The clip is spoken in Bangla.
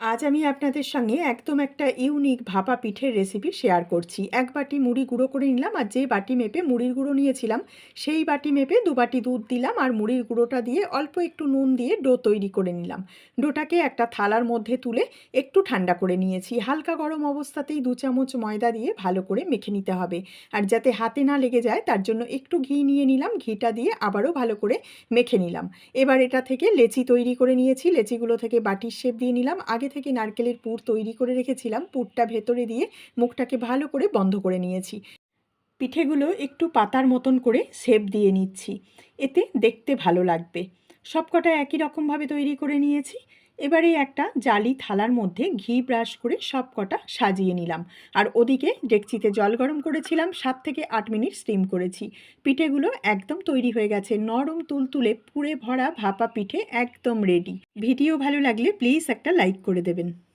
আজ আমি আপনাদের সঙ্গে একদম একটা ইউনিক ভাপা পিঠের রেসিপি শেয়ার করছি। ১ বাটি মুড়ি গুঁড়ো করে নিলাম আর যে বাটি মেপে মুড়ির গুঁড়ো নিয়েছিলাম সেই বাটি মেপে ২ বাটি দুধ দিলাম আর মুড়ির গুঁড়োটা দিয়ে অল্প একটু নুন দিয়ে ডো তৈরি করে নিলাম। ডোটাকে একটা থালার মধ্যে তুলে একটু ঠান্ডা করে নিয়েছি। হালকা গরম অবস্থাতেই ২ চামচ ময়দা দিয়ে ভালো করে মেখে নিতে হবে। আর যাতে হাতে না লেগে যায় তার জন্য একটু ঘি নিয়ে নিলাম, ঘিটা দিয়ে আবারও ভালো করে মেখে নিলাম। এবার এটা থেকে লেচি তৈরি করে নিয়েছি। লেচিগুলো থেকে বাটির শেপ দিয়ে নিলাম। আগে থেকে নারকেলের পুর তৈরি করে রেখেছিলাম। পুরটা ভেতরে দিয়ে মুখটাকে ভালো করে বন্ধ করে নিয়েছি। পিঠেগুলো একটু পাতার মতন করে শেপ দিয়ে নিচ্ছি। এতে দেখতে ভালো লাগবে। সবকটা একই রকমভাবে তৈরি করে নিয়েছি। এবারে একটা জালি থালার মধ্যে ঘি ব্রাশ করে সবকটা সাজিয়ে নিলাম। আর ওদিকে ডেকচিতে জল গরম করেছিলাম, ৭ থেকে ৮ মিনিট স্টিম করেছি। পিঠেগুলো একদম তৈরি হয়ে গেছে। নরম তুলতুলে পুরে ভরা ভাপা পিঠে একদম রেডি। ভিডিও ভালো লাগলে প্লিজ একটা লাইক করে দেবেন।